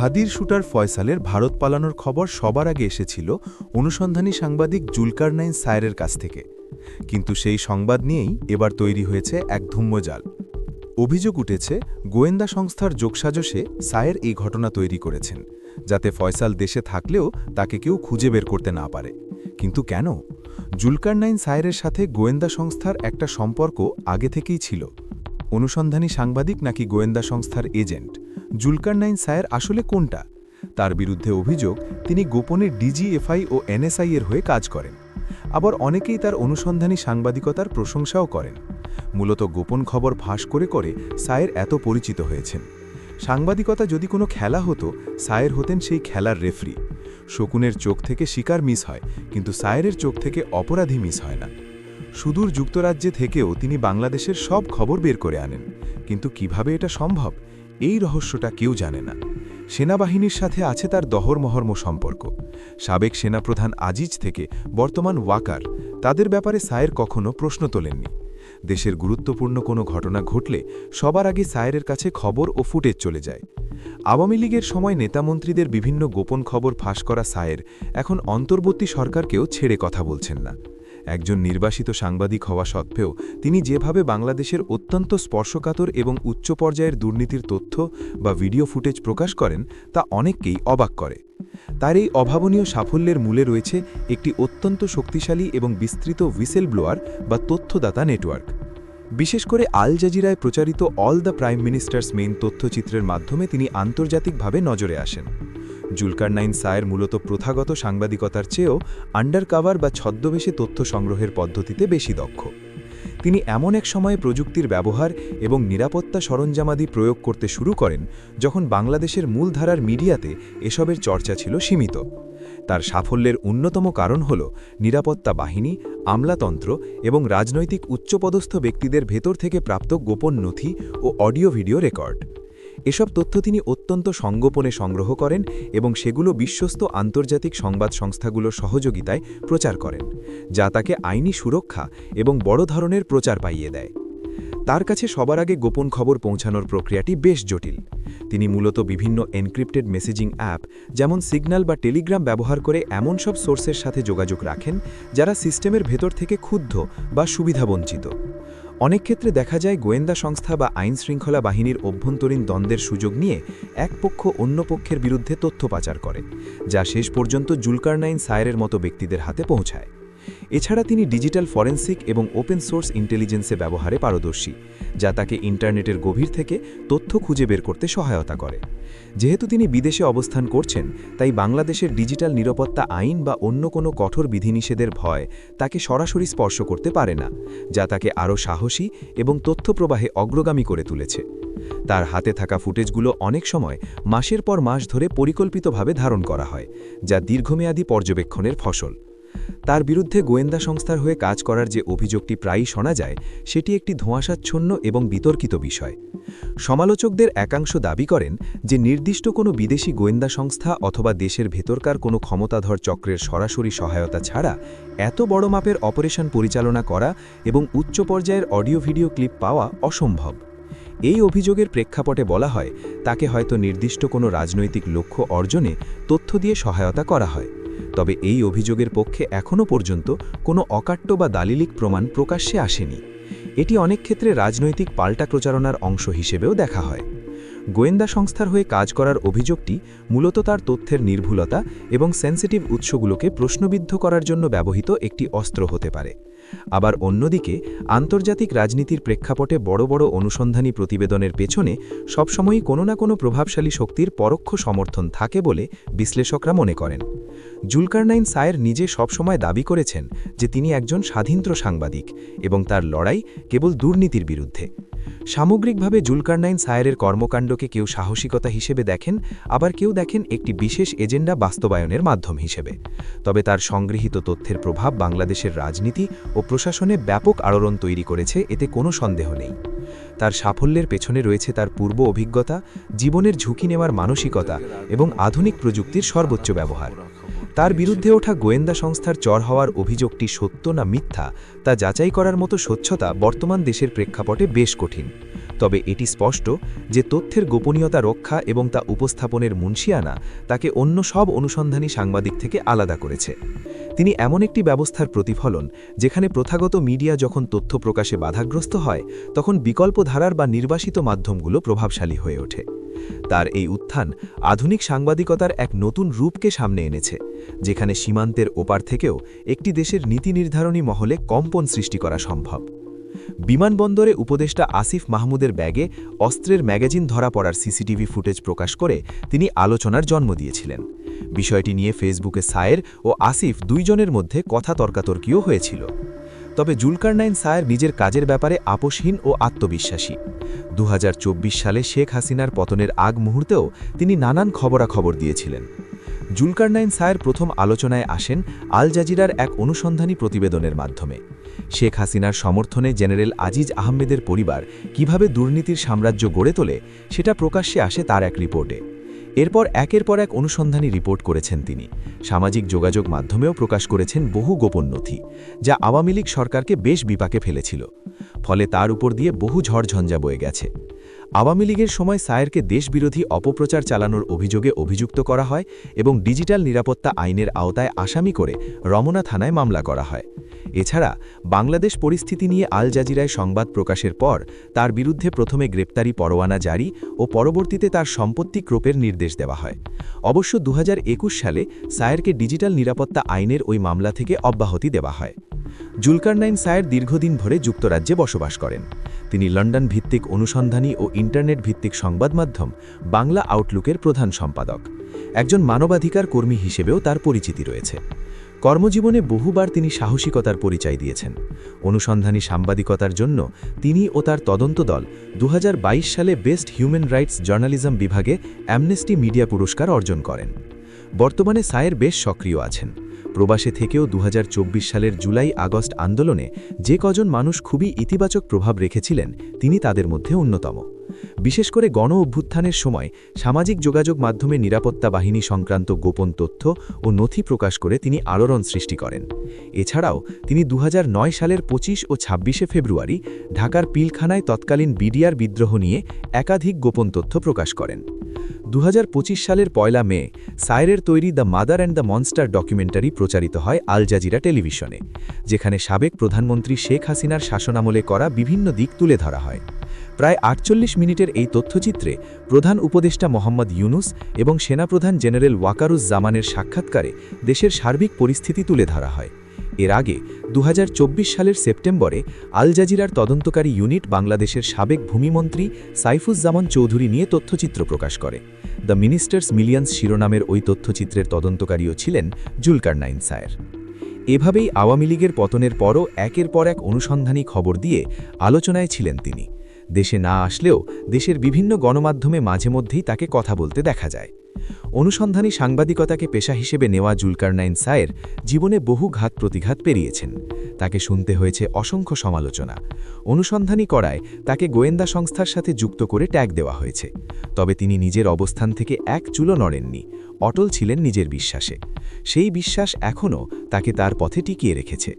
হাদির শুটার ফয়সালের ভারত পালানোর খবর সবার আগে এসেছিল অনুসন্ধানী সাংবাদিক জুলকারনাইন সায়েরের কাছ থেকে। কিন্তু সেই সংবাদ নিয়েই এবার তৈরি হয়েছে এক ধূম্রজাল। অভিযোগ উঠেছে গোয়েন্দা সংস্থার যোগসাজশে সায়ের এই ঘটনা তৈরি করেছেন, যাতে ফয়সাল দেশে থাকলেও তাকে কেউ খুঁজে বের করতে না পারে। কিন্তু কেন? জুলকারনাইন সায়েরের সাথে গোয়েন্দা সংস্থার একটা সম্পর্ক আগে থেকেই ছিল। অনুসন্ধানী সাংবাদিক নাকি গোয়েন্দা সংস্থার এজেন্ট? জুলকারনাইন সায়ের আসলে কোনটা? তার বিরুদ্ধে অভিযোগ তিনি গোপনে ডিজিএফআই ও এনএসআই এর হয়ে কাজ করেন। আবার অনেকেই তার অনুসন্ধানী সাংবাদিকতার প্রশংসাও করেন। মূলত গোপন খবর ফাঁস করে করে সায়ের এত পরিচিত হয়েছেন। সাংবাদিকতা যদি কোনো খেলা হতো, সায়ের হতেন সেই খেলার রেফরি। শকুনের চোখ থেকে শিকার মিস হয়, কিন্তু সায়েরের চোখ থেকে অপরাধী মিস হয় না। সুদূর যুক্তরাজ্যে থেকেও তিনি বাংলাদেশের সব খবর বের করে আনেন। কিন্তু কিভাবে এটা সম্ভব? এই রহস্যটা কেউ জানে না। সেনাবাহিনীর সাথে আছে তার দহরমহর্ম সম্পর্ক। সাবেক সেনাপ্রধান আজিজ থেকে বর্তমান ওয়াকার, তাদের ব্যাপারে সায়ের কখনো প্রশ্ন তোলেননি। দেশের গুরুত্বপূর্ণ কোনো ঘটনা ঘটলে সবার আগে সায়েরের কাছে খবর ও ফুটেজ চলে যায়। আওয়ামী লীগের সময় নেতামন্ত্রীদের বিভিন্ন গোপন খবর ফাঁস করা সায়ের এখন অন্তর্বর্তী সরকারকেও ছেড়ে কথা বলছেন না। একজন নির্বাসিত সাংবাদিক হওয়া সত্ত্বেও তিনি যেভাবে বাংলাদেশের অত্যন্ত স্পর্শকাতর এবং উচ্চ পর্যায়ের দুর্নীতির তথ্য বা ভিডিও ফুটেজ প্রকাশ করেন, তা অনেককেই অবাক করে। তার এই অভাবনীয় সাফল্যের মূলে রয়েছে একটি অত্যন্ত শক্তিশালী এবং বিস্তৃত হুইসেল ব্লোয়ার বা তথ্যদাতা নেটওয়ার্ক। বিশেষ করে আল জাজিরায় প্রচারিত all the prime minister's men তথ্যচিত্রের মাধ্যমে তিনি আন্তর্জাতিকভাবে নজরে আসেন। জুলকারনাইন সায়ের মূলত প্রথাগত সাংবাদিকতার চেয়েও আন্ডারকাভার বা ছদ্মবেশে তথ্য সংগ্রহের পদ্ধতিতে বেশি দক্ষ। তিনি এমন এক সময়ে প্রযুক্তির ব্যবহার এবং নিরাপত্তা সরঞ্জামাদি প্রয়োগ করতে শুরু করেন যখন বাংলাদেশের মূলধারার মিডিয়াতে এসবের চর্চা ছিল সীমিত। তার সাফল্যের অন্যতম কারণ হল নিরাপত্তা বাহিনী, আমলাতন্ত্র এবং রাজনৈতিক উচ্চপদস্থ ব্যক্তিদের ভেতর থেকে প্রাপ্ত গোপন নথি ও অডিও ভিডিও রেকর্ড। এসব তথ্য তিনি অত্যন্ত সংগোপনে সংগ্রহ করেন এবং সেগুলো বিশ্বস্ত আন্তর্জাতিক সংবাদ সংস্থাগুলোর সহযোগিতায় প্রচার করেন, যা তাকে আইনি সুরক্ষা এবং বড় ধরনের প্রচার পাইয়ে দেয়। তার কাছে সবার আগে গোপন খবর পৌঁছানোর প্রক্রিয়াটি বেশ জটিল। তিনি মূলত বিভিন্ন এনক্রিপ্টেড মেসেজিং অ্যাপ যেমন সিগন্যাল বা টেলিগ্রাম ব্যবহার করে এমন সব সোর্সের সাথে যোগাযোগ রাখেন যারা সিস্টেমের ভেতর থেকে ক্ষুব্ধ বা সুবিধাবঞ্চিত। অনেক ক্ষেত্রে দেখা যায় গোয়েন্দা সংস্থা বা আইনশৃঙ্খলা বাহিনীর অভ্যন্তরীণ দ্বন্দ্বের সুযোগ নিয়ে এক পক্ষ অন্য পক্ষের বিরুদ্ধে তথ্য পাচার করে, যা শেষ পর্যন্ত জুলকারনাইন সায়েরের মতো ব্যক্তিদের হাতে পৌঁছায়। এছাড়া তিনি ডিজিটাল ফরেন্সিক এবং ওপেন সোর্স ইন্টেলিজেন্সে ব্যবহারে পারদর্শী, যা তাকে ইন্টারনেটের গভীর থেকে তথ্য খুঁজে বের করতে সহায়তা করে। যেহেতু তিনি বিদেশে অবস্থান করছেন, তাই বাংলাদেশের ডিজিটাল নিরাপত্তা আইন বা অন্য কোনো কঠোর বিধিনিষেধের ভয় তাকে সরাসরি স্পর্শ করতে পারে না, যা তাকে আরও সাহসী এবং তথ্য প্রবাহে অগ্রগামী করে তুলেছে। তার হাতে থাকা ফুটেজগুলো অনেক সময় মাসের পর মাস ধরে পরিকল্পিতভাবে ধারণ করা হয়, যা দীর্ঘমেয়াদী পর্যবেক্ষণের ফসল। তার বিরুদ্ধে গোয়েন্দা সংস্থার হয়ে কাজ করার যে অভিযোগটি প্রায়ই শোনা যায়, সেটি একটি ধোঁয়াশাচ্ছন্ন এবং বিতর্কিত বিষয়। সমালোচকদের একাংশ দাবি করেন যে নির্দিষ্ট কোনো বিদেশি গোয়েন্দা সংস্থা অথবা দেশের ভেতরকার কোনো ক্ষমতাধর চক্রের সরাসরি সহায়তা ছাড়া এত বড় মাপের অপারেশন পরিচালনা করা এবং উচ্চ পর্যায়ের অডিও ভিডিও ক্লিপ পাওয়া অসম্ভব। এই অভিযোগের প্রেক্ষাপটে বলা হয়, তাকে হয়তো নির্দিষ্ট কোনো রাজনৈতিক লক্ষ্য অর্জনে তথ্য দিয়ে সহায়তা করা হয়। তবে এই অভিযোগের পক্ষে এখনও পর্যন্ত কোনো অকাট্য বা দালিলিক প্রমাণ প্রকাশ্যে আসেনি। এটি অনেক ক্ষেত্রে রাজনৈতিক পাল্টা প্রচারণার অংশ হিসেবেও দেখা হয়। গোয়েন্দা সংস্থার হয়ে কাজ করার অভিযোগটি মূলত তার তথ্যের নির্ভুলতা এবং সেন্সিটিভ উৎসগুলোকে প্রশ্নবিদ্ধ করার জন্য ব্যবহৃত একটি অস্ত্র হতে পারে। আবার অন্যদিকে আন্তর্জাতিক রাজনীতির প্রেক্ষাপটে বড় বড় অনুসন্ধানী প্রতিবেদনের পেছনে সবসময়ই কোনো না কোনো প্রভাবশালী শক্তির পরোক্ষ সমর্থন থাকে বলে বিশ্লেষকরা মনে করেন। জুলকারনাইন সায়ের নিজে সবসময় দাবি করেছেন যে তিনি একজন স্বাধীনতা সাংবাদিক এবং তার লড়াই কেবল দুর্নীতির বিরুদ্ধে। সামগ্রিকভাবে জুলকারনাইন সায়েরের কর্মকাণ্ডকে কেউ সাহসিকতা হিসেবে দেখেন, আবার কেউ দেখেন একটি বিশেষ এজেন্ডা বাস্তবায়নের মাধ্যম হিসেবে। তবে তার সংগৃহীত তথ্যের প্রভাব বাংলাদেশের রাজনীতি ও প্রশাসনে ব্যাপক আলোড়ন তৈরি করেছে, এতে কোনো সন্দেহ নেই। তার সাফল্যের পেছনে রয়েছে তার পূর্ব অভিজ্ঞতা, জীবনের ঝুঁকি নেওয়ার মানসিকতা এবং আধুনিক প্রযুক্তির সর্বোচ্চ ব্যবহার। তার বিরুদ্ধে ওঠা গোয়েন্দা সংস্থার চর হওয়ার অভিযোগটি সত্য না মিথ্যা তা যাচাই করার মতো স্বচ্ছতা বর্তমান দেশের প্রেক্ষাপটে বেশ কঠিন। তবে এটি স্পষ্ট যে তথ্যের গোপনীয়তা রক্ষা এবং তা উপস্থাপনের মুনশিয়ানা তাকে অন্য সব অনুসন্ধানী সাংবাদিক থেকে আলাদা করেছে। তিনি এমন একটি ব্যবস্থার প্রতিফলন যেখানে প্রথাগত মিডিয়া যখন তথ্য প্রকাশে বাধাগ্রস্ত হয় তখন বিকল্প ধারার বা নির্বাসিত মাধ্যমগুলো প্রভাবশালী হয়ে ওঠে। তার এই উত্থান আধুনিক সাংবাদিকতার এক নতুন রূপকে সামনে এনেছে, যেখানে সীমান্তের ওপার থেকেও একটি দেশের নীতি নির্ধারণী মহলে কম্পন সৃষ্টি করা সম্ভব। বিমানবন্দরে উপদেষ্টা আসিফ মাহমুদের ব্যাগে অস্ত্রের ম্যাগাজিন ধরা পড়ার সিসিটিভি ফুটেজ প্রকাশ করে তিনি আলোচনার জন্ম দিয়েছিলেন। বিষয়টি নিয়ে ফেসবুকে সায়ের ও আসিফ দুইজনের মধ্যে কথা তর্কাতর্কিও হয়েছিল। তবে জুলকারনাইন সায়ের নিজের কাজের ব্যাপারে আপোষহীন ও আত্মবিশ্বাসী। 2024 সালে শেখ হাসিনার পতনের আগ মুহূর্তেও তিনি নানান খবরাখবর দিয়েছিলেন। জুলকারনাইন সায়ের প্রথম আলোচনায় আসেন আল জাজিরার এক অনুসন্ধানী প্রতিবেদনের মাধ্যমে। শেখ হাসিনার সমর্থনে জেনারেল আজিজ আহমেদের পরিবার কিভাবে দুর্নীতির সাম্রাজ্য গড়ে তোলে সেটা প্রকাশ্যে আসে তার এক রিপোর্টে। এরপর একের পর এক অনুসন্ধানী রিপোর্ট করেছেন তিনি। সামাজিক যোগাযোগ মাধ্যমেও প্রকাশ করেছেন বহু গোপন নথি, যা আওয়ামী লীগ সরকারকে বেশ বিপাকে ফেলেছিল। ফলে তার উপর দিয়ে বহু ঝড়ঝঞ্ঝা বয়ে গেছে। আওয়ামী লীগের সময় সায়েরকে দেশবিরোধী অপপ্রচার চালানোর অভিযোগে অভিযুক্ত করা হয় এবং ডিজিটাল নিরাপত্তা আইনের আওতায় আসামি করে রমনা থানায় মামলা করা হয়। এছাড়া বাংলাদেশ পরিস্থিতি নিয়ে আল জাজিরায় সংবাদ প্রকাশের পর তার বিরুদ্ধে প্রথমে গ্রেপ্তারি পরোয়ানা জারি ও পরবর্তীতে তার সম্পত্তি ক্রোপের নির্দেশ দেওয়া হয়। অবশ্য 2021 সালে সায়েরকে ডিজিটাল নিরাপত্তা আইনের ওই মামলা থেকে অব্যাহতি দেওয়া হয়। জুলকারনাইন সায়ের দীর্ঘদিন ধরে যুক্তরাজ্যে বসবাস করেন। তিনি লন্ডন ভিত্তিক অনুসন্ধানী ও ইন্টারনেট ভিত্তিক সংবাদ মাধ্যম বাংলা আউটলুকের প্রধান সম্পাদক। একজন মানবাধিকার কর্মী হিসেবেও তার পরিচিতি রয়েছে। কর্মজীবনে বহুবার তিনি সাহসিকতার পরিচয় দিয়েছেন। অনুসন্ধানী সাংবাদিকতার জন্য তিনি ও তার তদন্ত দল 2022 সালে বেস্ট হিউম্যান রাইটস জার্নালিজম বিভাগে অ্যামনেস্টি মিডিয়া পুরস্কার অর্জন করেন। বর্তমানে সায়ের বেশ সক্রিয় আছেন। প্রবাসে থেকেও 2024 সালের জুলাই-আগস্ট আন্দোলনে যে কজন মানুষ খুবই ইতিবাচক প্রভাব রেখেছিলেন তিনি তাদের মধ্যে অন্যতম। বিশেষ করে গণ অভ্যুত্থানের সময় সামাজিক যোগাযোগ মাধ্যমে নিরাপত্তা বাহিনী সংক্রান্ত গোপন তথ্য ও নথি প্রকাশ করে তিনি আলোড়ন সৃষ্টি করেন। এছাড়াও তিনি 2009 সালের 25 ও 26 ফেব্রুয়ারি ঢাকার পিলখানায় তৎকালীন বিডিআর বিদ্রোহ নিয়ে একাধিক গোপন তথ্য প্রকাশ করেন। 2025 সালের 1 মে সায়েরের তৈরি the mother and the monster documentary প্রচারিত হয় আল জাজিরা টেলিভিশনে, যেখানে সাবেক প্রধানমন্ত্রী শেখ হাসিনার শাসনামলে করা বিভিন্ন দিক তুলে ধরা হয়। প্রায় 48 মিনিটের এই তথ্যচিত্রে প্রধান উপদেষ্টা মোহাম্মদ ইউনুস এবং সেনাপ্রধান জেনারেল ওয়াকারুজ্জামানের সাক্ষাৎকারে দেশের সার্বিক পরিস্থিতি তুলে ধরা হয়। এর আগে 2024 সালের সেপ্টেম্বরে আল জাজিরার তদন্তকারী ইউনিট বাংলাদেশের সাবেক ভূমিমন্ত্রী সাইফুজ্জামান চৌধুরী নিয়ে তথ্যচিত্র প্রকাশ করে। দ্য মিনিস্টার্স মিলিয়ন্স শিরোনামের ওই তথ্যচিত্রের তদন্তকারীও ছিলেন জুলকারনাইন সায়ের। এভাবেই আওয়ামী লীগের পতনের পরও একের পর এক অনুসন্ধানী খবর দিয়ে আলোচনায় ছিলেন তিনি। দেশে না আসলেও দেশের বিভিন্ন গণমাধ্যমে মাঝে মধ্যেই তাকে কথা বলতে দেখা যায়। অনুসন্ধানী সাংবাদিকতাকে পেশা হিসেবে নেওয়া জুলকারনাইন সায়ের জীবনে বহু ঘাত প্রতিঘাত পেরিয়েছেন। তাকে শুনতে হয়েছে অসংখ্য সমালোচনা। অনুসন্ধানী করায় তাকে গোয়েন্দা সংস্থার সাথে যুক্ত করে ট্যাগ দেওয়া হয়েছে। তবে তিনি নিজের অবস্থান থেকে এক চুলও নড়েননি, অটল ছিলেন নিজের বিশ্বাসে। সেই বিশ্বাস এখনও তাকে তার পথে টিকিয়ে রেখেছে।